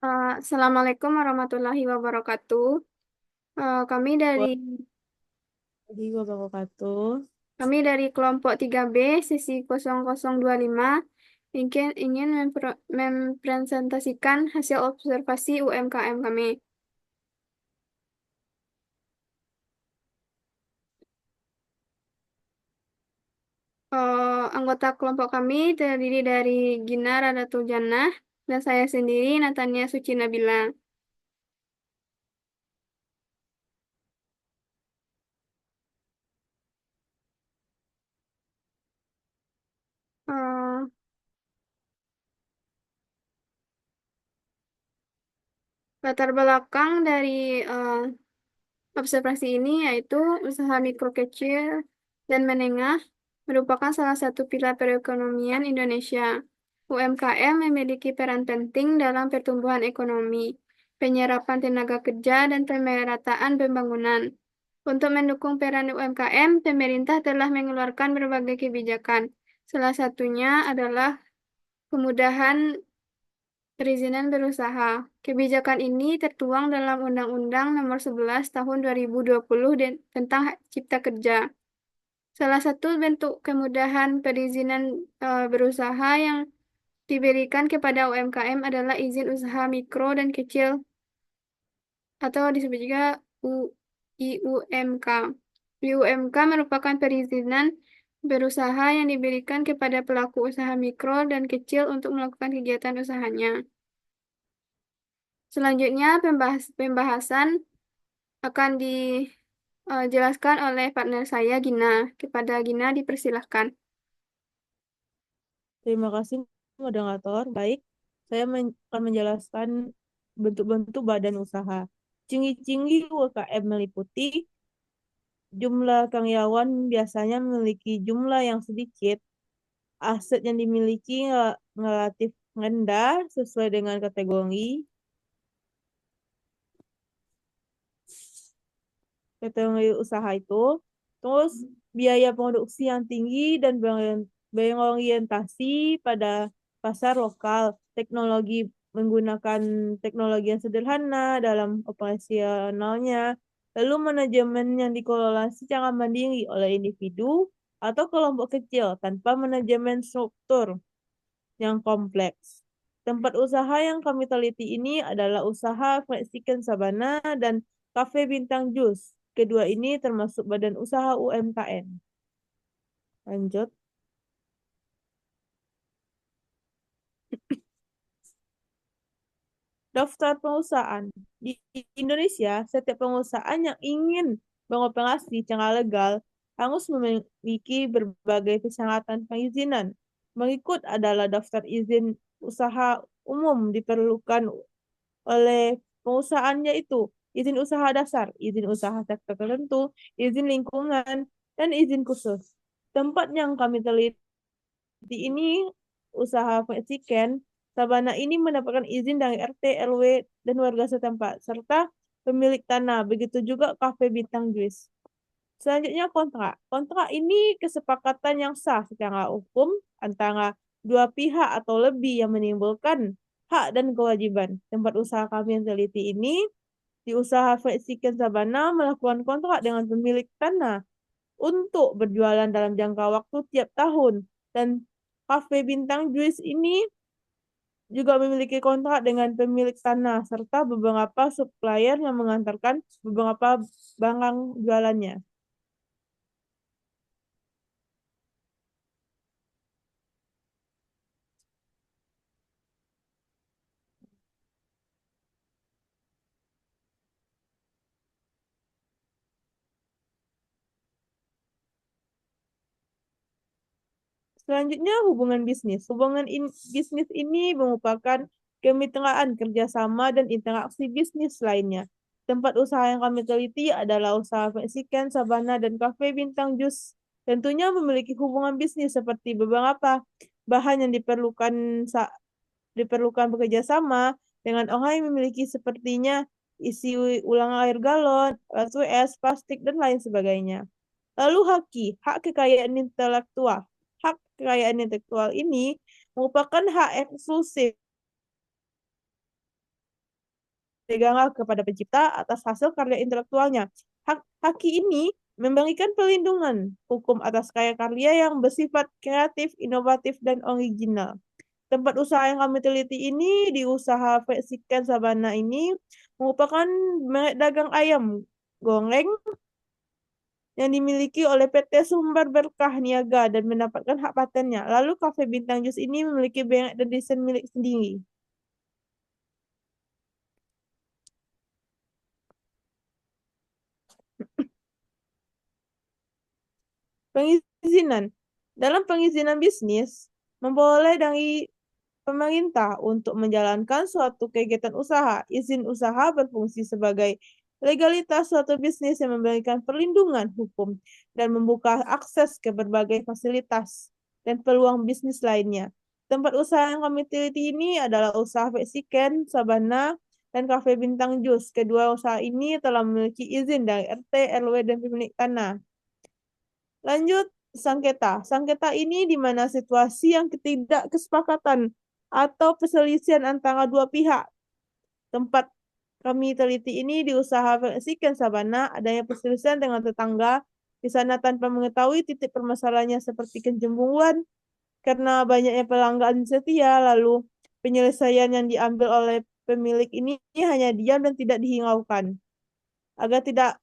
Assalamualaikum warahmatullahi wabarakatuh. Eh, kami dari Warahmatullahi wabarakatuh. kami dari kelompok 3B sesi 0025 ingin mempresentasikan hasil observasi UMKM kami. Anggota kelompok kami terdiri dari Gina Radatul Jannah dan saya sendiri Natania Suci Nabila. Eh, Latar belakang dari eh, observasi ini yaitu usaha mikro kecil dan menengah merupakan salah satu pilar perekonomian Indonesia. UMKM memiliki peran penting dalam pertumbuhan ekonomi, penyerapan tenaga kerja, dan pemerataan pembangunan. Untuk mendukung peran UMKM, pemerintah telah mengeluarkan berbagai kebijakan. Salah satunya adalah kemudahan perizinan berusaha. Kebijakan ini tertuang dalam Undang-Undang Nomor 11 Tahun 2020 tentang Hak Cipta Kerja. Salah satu bentuk kemudahan perizinan berusaha yang diberikan kepada UMKM adalah izin usaha mikro dan kecil atau disebut juga IUMK. IUMK merupakan perizinan berusaha yang diberikan kepada pelaku usaha mikro dan kecil untuk melakukan kegiatan usahanya. Selanjutnya, pembahasan akan dijelaskan oleh partner saya, Gina. Kepada Gina, dipersilahkan. Terima kasih, moderator. Baik, saya akan menjelaskan bentuk-bentuk badan usaha. Ciri-ciri UKM meliputi jumlah karyawan biasanya memiliki jumlah yang sedikit, aset yang dimiliki relatif rendah sesuai dengan kategori, usaha itu, terus biaya produksi yang tinggi dan berorientasi pada pasar lokal, teknologi menggunakan teknologi yang sederhana dalam operasionalnya, lalu manajemen yang dikelola secara mandiri oleh individu atau kelompok kecil tanpa manajemen struktur yang kompleks. Tempat usaha yang kami teliti ini adalah usaha Fried Chicken Sabana dan Cafe Bintang Jus. Kedua ini termasuk badan usaha UMKM. Lanjut. Daftar perusahaan. Di Indonesia, setiap perusahaan yang ingin beroperasi secara legal harus memiliki berbagai persyaratan perizinan. Berikut adalah daftar izin usaha umum diperlukan oleh perusahaan yaitu izin usaha dasar, izin usaha sektor tertentu, izin lingkungan, dan izin khusus. Tempat yang kami teliti ini usaha fried chicken, Sabana ini mendapatkan izin dari RT, RW, dan warga setempat, serta pemilik tanah. Begitu juga Cafe Bintang Juice. Selanjutnya kontrak. Kontrak ini kesepakatan yang sah secara hukum antara dua pihak atau lebih yang menimbulkan hak dan kewajiban. Tempat usaha kami yang teliti ini di usaha fried chicken Sabana melakukan kontrak dengan pemilik tanah untuk berjualan dalam jangka waktu tiap tahun. Dan Cafe Bintang Juice ini juga memiliki kontrak dengan pemilik tanah serta beberapa supplier yang mengantarkan beberapa barang jualannya. Selanjutnya hubungan bisnis. Bisnis ini merupakan kemitraan kerjasama dan interaksi bisnis lainnya. Tempat usaha yang kami teliti adalah usaha Meksikan, Sabana, dan Cafe Bintang Jus. Tentunya memiliki hubungan bisnis seperti beberapa bahan yang diperlukan bekerja sama dengan orang yang memiliki sepertinya isi ulang air galon, batu es, plastik, dan lain sebagainya. Lalu hak kekayaan intelektual. Hak kekayaan intelektual ini merupakan hak eksklusif berpegang kepada pencipta atas hasil karya intelektualnya. Haki ini memberikan perlindungan hukum atas karya-karya yang bersifat kreatif, inovatif, dan original. Tempat usaha yang kami teliti ini di usaha Vexican Sabana ini merupakan merek dagang ayam goreng yang dimiliki oleh PT Sumber Berkah Niaga dan mendapatkan hak patennya. Lalu Cafe Bintang Jus ini memiliki merek dan desain milik sendiri. Pengizinan. Dalam pengizinan bisnis, memperoleh dari pemerintah untuk menjalankan suatu kegiatan usaha. Izin usaha berfungsi sebagai legalitas suatu bisnis yang memberikan perlindungan hukum dan membuka akses ke berbagai fasilitas dan peluang bisnis lainnya. Tempat usaha yang kami teliti ini adalah usaha Vexican, Sabana, dan Cafe Bintang Jus. Kedua usaha ini telah memiliki izin dari RT, RW, dan pemilik tanah. Lanjut, sengketa. Sengketa ini di mana situasi yang ketidakkesepakatan atau perselisihan antara dua pihak. Tempat kami teliti ini di usaha Vexican Sabana adanya perselisihan dengan tetangga di sana tanpa mengetahui titik permasalahannya seperti kecemburuan karena banyaknya pelanggan setia, lalu penyelesaian yang diambil oleh pemilik ini hanya diam dan tidak dihiraukan agar tidak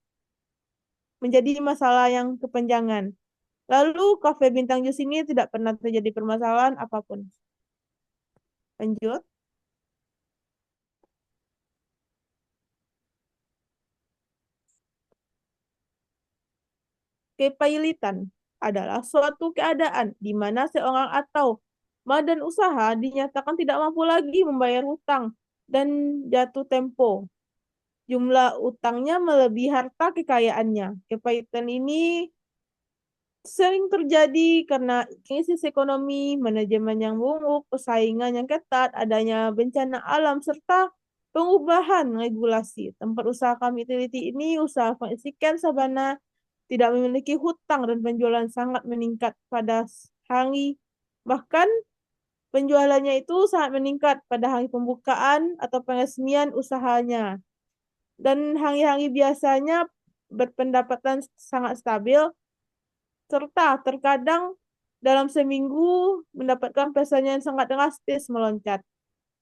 menjadi masalah yang kepanjangan. Lalu Cafe Bintang Jus ini tidak pernah terjadi permasalahan apapun. Lanjut. Kepailitan adalah suatu keadaan di mana seorang atau badan usaha dinyatakan tidak mampu lagi membayar hutang dan jatuh tempo. Jumlah utangnya melebihi harta kekayaannya. Kepailitan ini sering terjadi karena krisis ekonomi, manajemen yang buruk, persaingan yang ketat, adanya bencana alam, serta pengubahan regulasi. Tempat usaha kami teliti ini, usaha Vexican Sabana, tidak memiliki hutang dan penjualan sangat meningkat pada hari. Bahkan penjualannya itu sangat meningkat pada hari pembukaan atau peresmian usahanya. Dan hari-hari biasanya berpendapatan sangat stabil, serta terkadang dalam seminggu mendapatkan pesanan yang sangat drastis meloncat.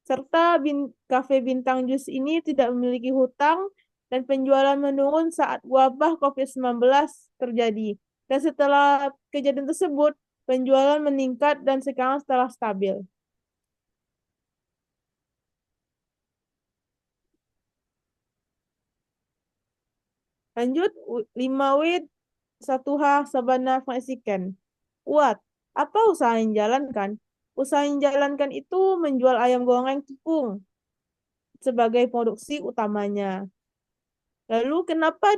Serta kafe Bintang Jus ini tidak memiliki hutang dan penjualan menurun saat wabah COVID-19 terjadi. Dan setelah kejadian tersebut, penjualan meningkat dan sekarang telah stabil. Lanjut, 5W 1H Sabana Meksikan. What? Apa usaha yang dijalankan? Usaha yang dijalankan itu menjual ayam goreng tepung sebagai produksi utamanya. Lalu kenapa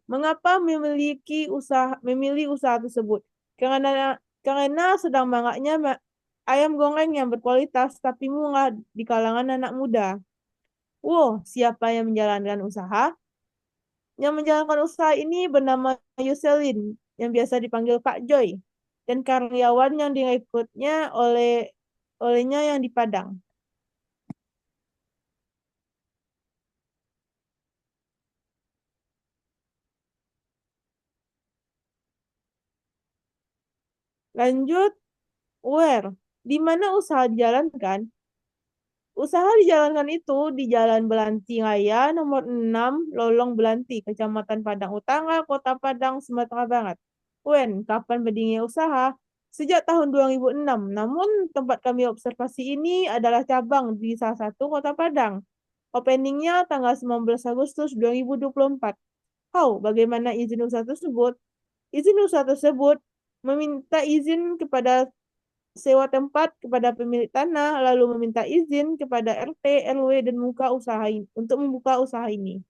mengapa memilih usaha tersebut? Karena sedang maraknya ayam goreng yang berkualitas tapi murah di kalangan anak muda. Wow, siapa yang menjalankan usaha? Yang menjalankan usaha ini bernama Yuselin, yang biasa dipanggil Pak Joy, dan karyawan yang direkrutnya olehnya yang di Padang. Lanjut, where? Di mana usaha dijalankan? Usaha dijalankan itu di Jalan Belanti Raya nomor 6 Lolong Belanti, Kecamatan Padang Utara, Kota Padang, Sumatera Barat. Kapan berdirinya usaha? Sejak tahun 2006. Namun tempat kami observasi ini adalah cabang di salah satu kota Padang. Openingnya tanggal 19 Agustus 2024. Bagaimana izin usaha tersebut? Izin usaha tersebut meminta izin kepada sewa tempat kepada pemilik tanah, lalu meminta izin kepada RT, RW, dan muka usaha ini, untuk membuka usaha ini.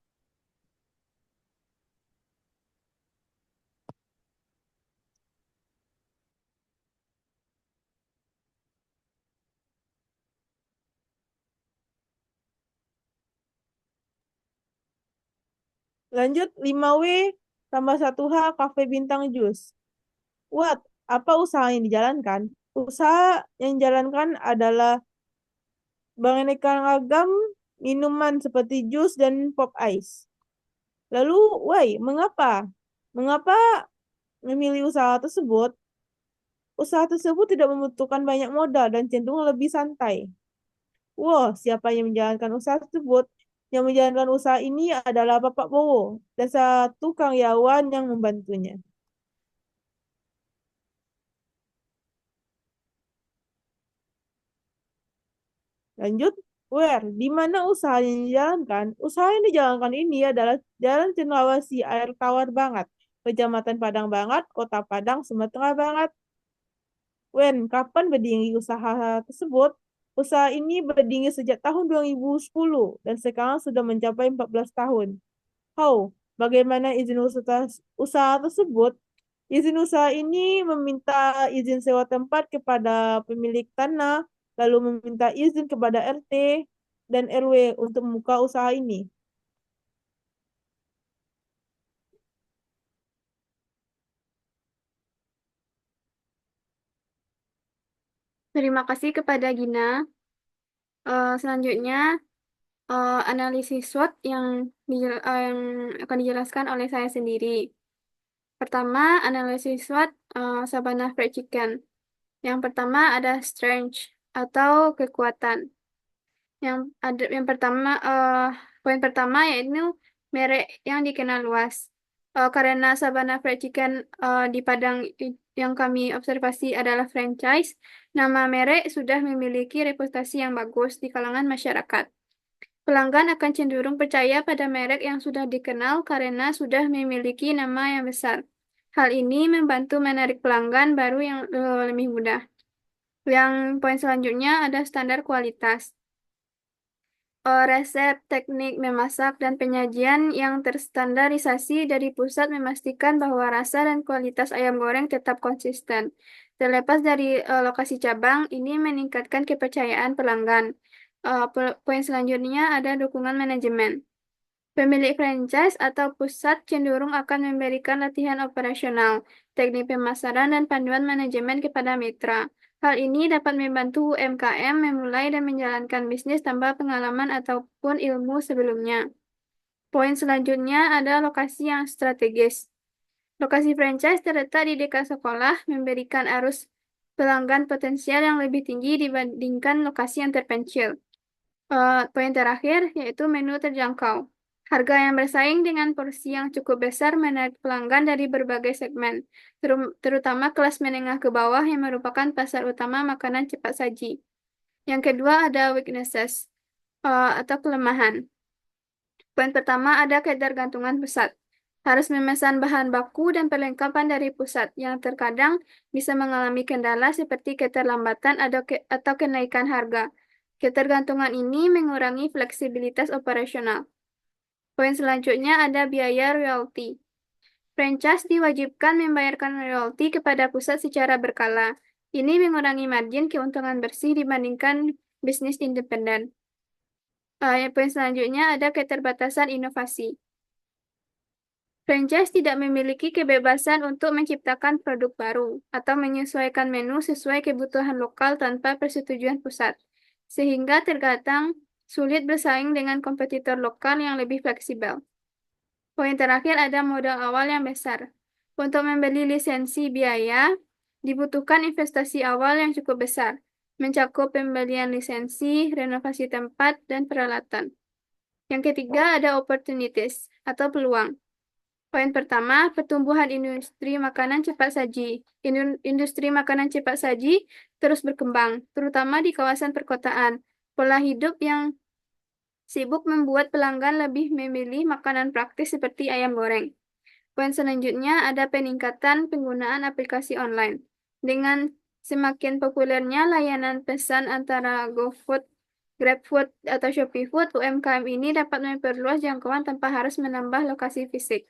Lanjut, 5W tambah 1H Cafe Bintang Jus. What? Apa usaha yang dijalankan? Usaha yang dijalankan adalah beraneka ragam minuman seperti jus dan pop ice. Lalu, why? Mengapa? Mengapa memilih usaha tersebut? Usaha tersebut tidak membutuhkan banyak modal dan cenderung lebih santai. Wow, siapa yang menjalankan usaha tersebut? Yang menjalankan usaha ini adalah Bapak Bowo dan satu karyawan yang membantunya. Lanjut, where? Di mana usaha yang dijalankan? Usaha yang dijalankan ini adalah Jalan Cendrawasih Air Tawar Bangat, Kecamatan Padang Bangat, Kota Padang, Sumatera Barat. When? Kapan berdiri usaha tersebut? Usaha ini berdiri sejak tahun 2010 dan sekarang sudah mencapai 14 tahun. How? Bagaimana izin usaha tersebut? Izin usaha ini meminta izin sewa tempat kepada pemilik tanah, lalu meminta izin kepada RT dan RW untuk membuka usaha ini. Terima kasih kepada Gina. Selanjutnya, analisis SWOT yang akan dijelaskan oleh saya sendiri. Pertama, analisis SWOT Sabana Fried Chicken. Yang pertama ada strength atau kekuatan. Yang pertama poin pertama yaitu merek yang dikenal luas. Karena Sabana Fried Chicken di Padang yang kami observasi adalah franchise, nama merek sudah memiliki reputasi yang bagus di kalangan masyarakat. Pelanggan akan cenderung percaya pada merek yang sudah dikenal karena sudah memiliki nama yang besar. Hal ini membantu menarik pelanggan baru yang lebih mudah. Yang poin selanjutnya ada standar kualitas. Resep, teknik memasak, dan penyajian yang terstandarisasi dari pusat memastikan bahwa rasa dan kualitas ayam goreng tetap konsisten. Terlepas dari lokasi cabang, ini meningkatkan kepercayaan pelanggan. Poin selanjutnya ada dukungan manajemen. Pemilik franchise atau pusat cenderung akan memberikan latihan operasional, teknik pemasaran, dan panduan manajemen kepada mitra. Hal ini dapat membantu UMKM memulai dan menjalankan bisnis tanpa pengalaman ataupun ilmu sebelumnya. Poin selanjutnya ada lokasi yang strategis. Lokasi franchise terletak di dekat sekolah, memberikan arus pelanggan potensial yang lebih tinggi dibandingkan lokasi yang terpencil. Poin terakhir yaitu menu terjangkau. Harga yang bersaing dengan porsi yang cukup besar menarik pelanggan dari berbagai segmen, terutama kelas menengah ke bawah yang merupakan pasar utama makanan cepat saji. Yang kedua ada weaknesses atau kelemahan. Poin pertama ada ketergantungan pusat. Harus memesan bahan baku dan perlengkapan dari pusat yang terkadang bisa mengalami kendala seperti keterlambatan atau kenaikan harga. Ketergantungan ini mengurangi fleksibilitas operasional. Poin selanjutnya ada biaya royalti. Franchise diwajibkan membayarkan royalti kepada pusat secara berkala. Ini mengurangi margin keuntungan bersih dibandingkan bisnis independen. Poin selanjutnya ada keterbatasan inovasi. Franchise tidak memiliki kebebasan untuk menciptakan produk baru atau menyesuaikan menu sesuai kebutuhan lokal tanpa persetujuan pusat, sehingga terkadang sulit bersaing dengan kompetitor lokal yang lebih fleksibel. Poin terakhir ada modal awal yang besar. Untuk membeli lisensi biaya, dibutuhkan investasi awal yang cukup besar, mencakup pembelian lisensi, renovasi tempat, dan peralatan. Yang ketiga ada opportunities atau peluang. Poin pertama, pertumbuhan industri makanan cepat saji. Industri makanan cepat saji terus berkembang, terutama di kawasan perkotaan. Pola hidup yang sibuk membuat pelanggan lebih memilih makanan praktis seperti ayam goreng. Poin selanjutnya ada peningkatan penggunaan aplikasi online. Dengan semakin populernya layanan pesan antara GoFood, GrabFood, atau Shopee Food, UMKM ini dapat memperluas jangkauan tanpa harus menambah lokasi fisik.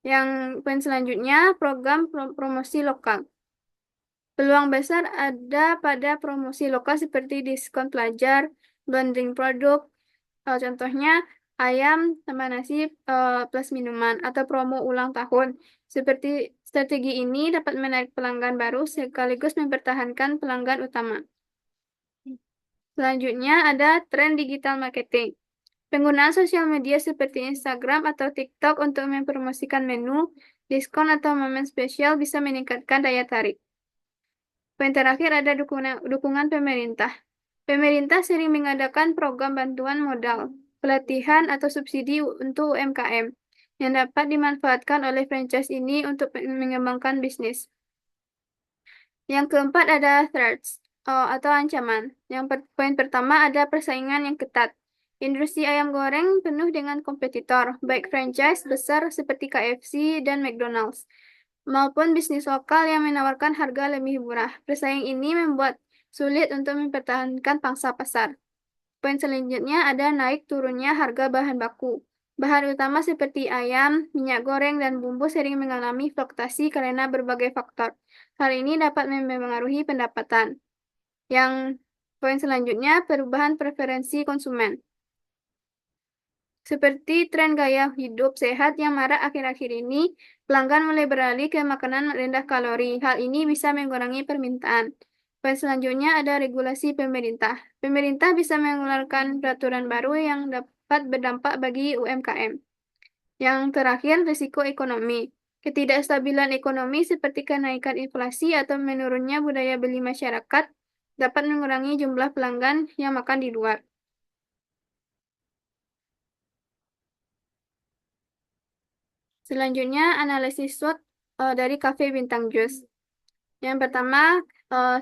Yang poin selanjutnya, program promosi lokal. Peluang besar ada pada promosi lokal seperti diskon pelajar, bundling produk, contohnya ayam tambah nasi plus minuman, atau promo ulang tahun. Seperti strategi ini dapat menarik pelanggan baru sekaligus mempertahankan pelanggan utama. Selanjutnya ada tren digital marketing. Penggunaan sosial media seperti Instagram atau TikTok untuk mempromosikan menu, diskon atau momen spesial bisa meningkatkan daya tarik. Poin terakhir ada dukungan pemerintah. Pemerintah sering mengadakan program bantuan modal, pelatihan, atau subsidi untuk UMKM yang dapat dimanfaatkan oleh franchise ini untuk mengembangkan bisnis. Yang keempat ada threats atau ancaman. Poin pertama ada persaingan yang ketat. Industri ayam goreng penuh dengan kompetitor, baik franchise besar seperti KFC dan McDonald's, maupun bisnis lokal yang menawarkan harga lebih murah. Persaing ini membuat sulit untuk mempertahankan pangsa pasar. Poin selanjutnya ada naik turunnya harga bahan baku. Bahan utama seperti ayam, minyak goreng, dan bumbu sering mengalami fluktuasi karena berbagai faktor. Hal ini dapat mempengaruhi pendapatan. Yang poin selanjutnya, perubahan preferensi konsumen. Seperti tren gaya hidup sehat yang marak akhir-akhir ini, pelanggan mulai beralih ke makanan rendah kalori. Hal ini bisa mengurangi permintaan. Poin selanjutnya ada regulasi pemerintah. Pemerintah bisa mengeluarkan peraturan baru yang dapat berdampak bagi UMKM. Yang terakhir, risiko ekonomi. Ketidakstabilan ekonomi seperti kenaikan inflasi atau menurunnya budaya beli masyarakat dapat mengurangi jumlah pelanggan yang makan di luar. Selanjutnya, analisis SWOT dari Cafe Bintang Jus. Yang pertama,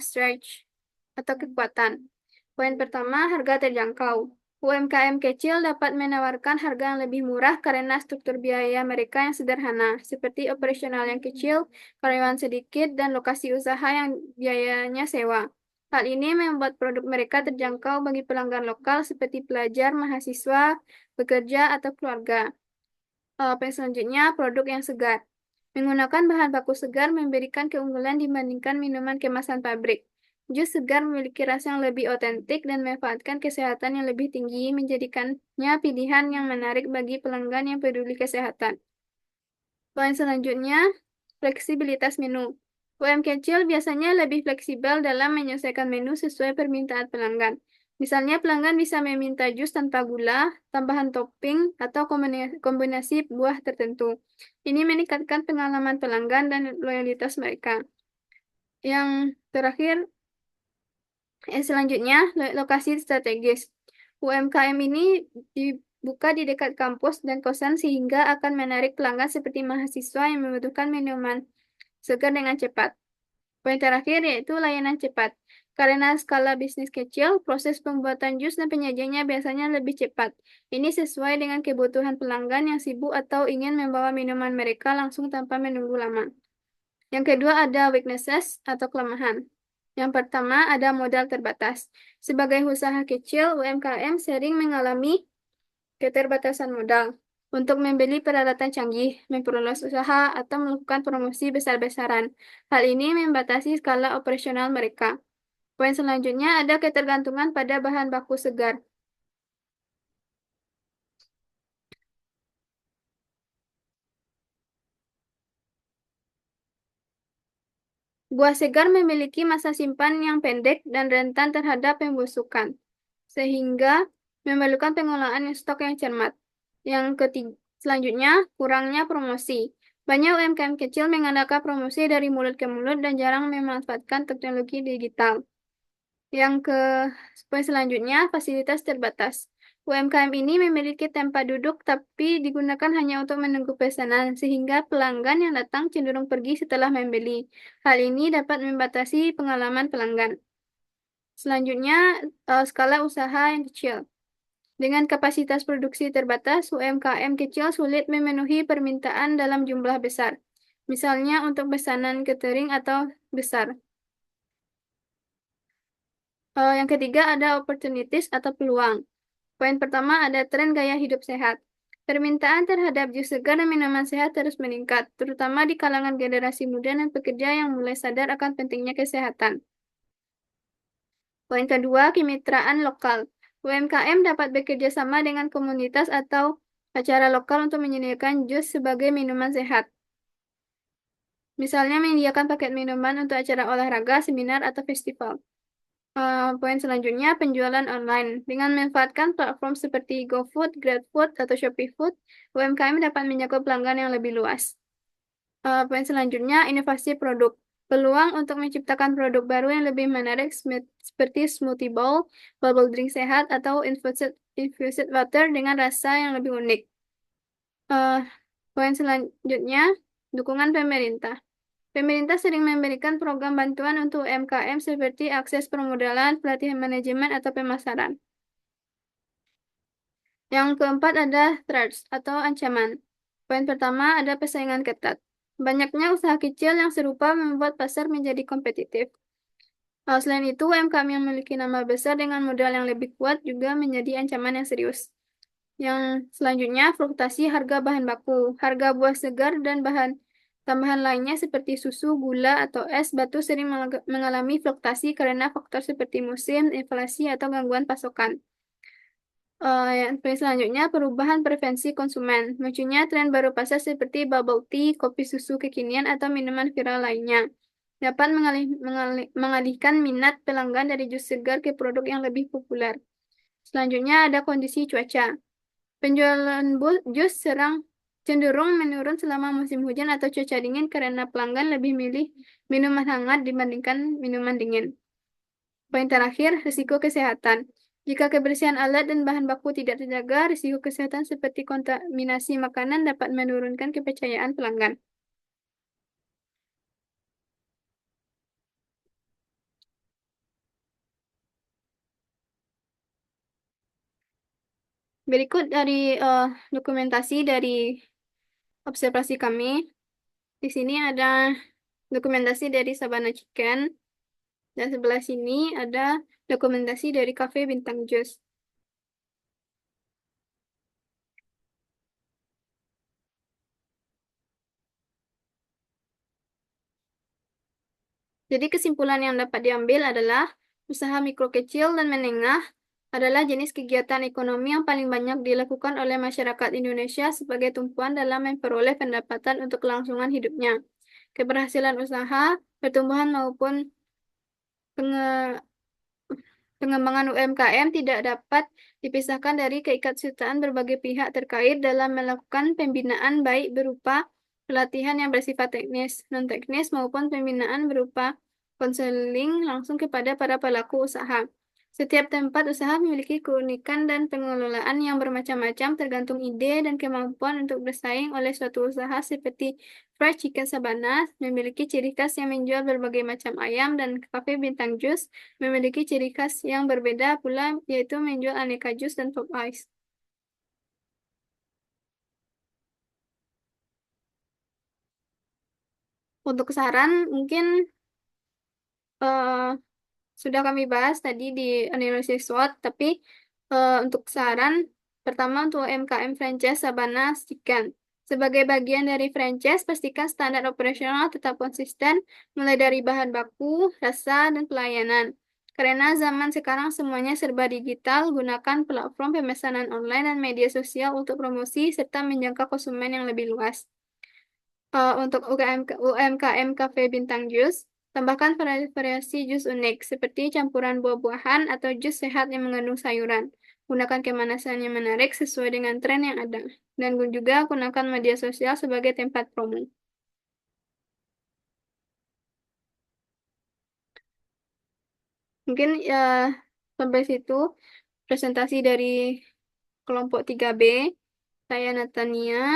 stretch atau kekuatan. Poin pertama, harga terjangkau. UMKM kecil dapat menawarkan harga yang lebih murah karena struktur biaya mereka yang sederhana, seperti operasional yang kecil, karyawan sedikit, dan lokasi usaha yang biayanya sewa. Hal ini membuat produk mereka terjangkau bagi pelanggan lokal seperti pelajar, mahasiswa, pekerja, atau keluarga. Poin selanjutnya, produk yang segar. Menggunakan bahan baku segar memberikan keunggulan dibandingkan minuman kemasan pabrik. Jus segar memiliki rasa yang lebih otentik dan memanfaatkan kesehatan yang lebih tinggi, menjadikannya pilihan yang menarik bagi pelanggan yang peduli kesehatan. Poin selanjutnya, fleksibilitas menu. UMKM kecil biasanya lebih fleksibel dalam menyesuaikan menu sesuai permintaan pelanggan. Misalnya, pelanggan bisa meminta jus tanpa gula, tambahan topping, atau kombinasi buah tertentu. Ini meningkatkan pengalaman pelanggan dan loyalitas mereka. Yang terakhir, selanjutnya, lokasi strategis. UMKM ini dibuka di dekat kampus dan kosan sehingga akan menarik pelanggan seperti mahasiswa yang membutuhkan minuman segar dengan cepat. Poin terakhir yaitu layanan cepat. Karena skala bisnis kecil, proses pembuatan jus dan penyajiannya biasanya lebih cepat. Ini sesuai dengan kebutuhan pelanggan yang sibuk atau ingin membawa minuman mereka langsung tanpa menunggu lama. Yang kedua ada weaknesses atau kelemahan. Yang pertama ada modal terbatas. Sebagai usaha kecil, UMKM sering mengalami keterbatasan modal untuk membeli peralatan canggih, memperluas usaha, atau melakukan promosi besar-besaran. Hal ini membatasi skala operasional mereka. Poin selanjutnya ada ketergantungan pada bahan baku segar. Buah segar memiliki masa simpan yang pendek dan rentan terhadap pembusukan, sehingga memerlukan pengolahan stok yang cermat. Yang ketiga, selanjutnya, kurangnya promosi. Banyak UMKM kecil mengadakan promosi dari mulut ke mulut dan jarang memanfaatkan teknologi digital. Yang ke poin selanjutnya, fasilitas terbatas. UMKM ini memiliki tempat duduk tapi digunakan hanya untuk menunggu pesanan, sehingga pelanggan yang datang cenderung pergi setelah membeli. Hal ini dapat membatasi pengalaman pelanggan. Selanjutnya, skala usaha yang kecil. Dengan kapasitas produksi terbatas, UMKM kecil sulit memenuhi permintaan dalam jumlah besar. Misalnya untuk pesanan catering atau besar. Yang ketiga ada opportunities atau peluang. Poin pertama ada tren gaya hidup sehat. Permintaan terhadap jus segar dan minuman sehat terus meningkat, terutama di kalangan generasi muda dan pekerja yang mulai sadar akan pentingnya kesehatan. Poin kedua, kemitraan lokal. UMKM dapat bekerja sama dengan komunitas atau acara lokal untuk menyediakan jus sebagai minuman sehat. Misalnya menyediakan paket minuman untuk acara olahraga, seminar, atau festival. Poin selanjutnya, penjualan online. Dengan memanfaatkan platform seperti GoFood, GrabFood, atau Shopee Food, UMKM dapat menjangkau pelanggan yang lebih luas. Poin selanjutnya, inovasi produk. Peluang untuk menciptakan produk baru yang lebih menarik seperti smoothie bowl, bubble drink sehat, atau infused water dengan rasa yang lebih unik. Eh, Poin selanjutnya, dukungan pemerintah. Pemerintah sering memberikan program bantuan untuk UMKM seperti akses permodalan, pelatihan manajemen, atau pemasaran. Yang keempat ada threats atau ancaman. Poin pertama ada persaingan ketat. Banyaknya usaha kecil yang serupa membuat pasar menjadi kompetitif. Selain itu, UMKM yang memiliki nama besar dengan modal yang lebih kuat juga menjadi ancaman yang serius. Yang selanjutnya, fluktuasi harga bahan baku. Harga buah segar dan bahan tambahan lainnya seperti susu, gula, atau es batu sering mengalami fluktuasi karena faktor seperti musim, inflasi, atau gangguan pasokan. Yang poin selanjutnya, perubahan preferensi konsumen. Munculnya tren baru pasar seperti bubble tea, kopi susu kekinian, atau minuman viral lainnya. Dapat mengalihkan minat pelanggan dari jus segar ke produk yang lebih populer. Selanjutnya ada kondisi cuaca. Penjualan jus cenderung menurun selama musim hujan atau cuaca dingin karena pelanggan lebih milih minuman hangat dibandingkan minuman dingin. Poin terakhir, risiko kesehatan. Jika kebersihan alat dan bahan baku tidak terjaga, risiko kesehatan seperti kontaminasi makanan dapat menurunkan kepercayaan pelanggan. Berikut dari eh, dokumentasi dari observasi kami. Di sini ada dokumentasi dari Sabana Chicken, dan sebelah sini ada dokumentasi dari Cafe Bintang Jus. Jadi kesimpulan yang dapat diambil adalah usaha mikro kecil dan menengah adalah jenis kegiatan ekonomi yang paling banyak dilakukan oleh masyarakat Indonesia sebagai tumpuan dalam memperoleh pendapatan untuk kelangsungan hidupnya. Keberhasilan usaha, pertumbuhan maupun penge- pengembangan UMKM tidak dapat dipisahkan dari keikutsertaan berbagai pihak terkait dalam melakukan pembinaan baik berupa pelatihan yang bersifat teknis, non-teknis maupun pembinaan berupa konseling langsung kepada para pelaku usaha. Setiap tempat usaha memiliki keunikan dan pengelolaan yang bermacam-macam tergantung ide dan kemampuan untuk bersaing oleh suatu usaha seperti Fried Chicken Sabana memiliki ciri khas yang menjual berbagai macam ayam dan Cafe Bintang Jus memiliki ciri khas yang berbeda pula, yaitu menjual aneka jus dan pop ice. Untuk saran, mungkin eh, sudah kami bahas tadi di analisis SWOT, tapi untuk saran, pertama untuk MKM franchise Sabana Chicken. Sebagai bagian dari franchise, pastikan standar operasional tetap konsisten, mulai dari bahan baku, rasa, dan pelayanan. Karena zaman sekarang semuanya serba digital, gunakan platform pemesanan online dan media sosial untuk promosi serta menjangkau konsumen yang lebih luas. Untuk UMKM Cafe Bintang Jus, tambahkan variasi jus unik seperti campuran buah-buahan atau jus sehat yang mengandung sayuran. Gunakan kemanasan yang menarik sesuai dengan tren yang ada. Dan juga gunakan media sosial sebagai tempat promo. Mungkin ya sampai situ presentasi dari kelompok 3B. Saya Natania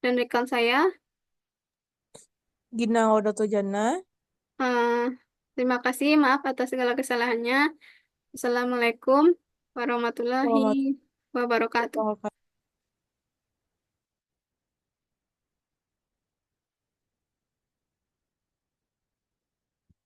dan rekan saya. Gina Odotojana. Eh, Terima kasih, maaf atas segala kesalahannya. Assalamualaikum warahmatullahi Warahmatullahi wabarakatuh. wabarakatuh.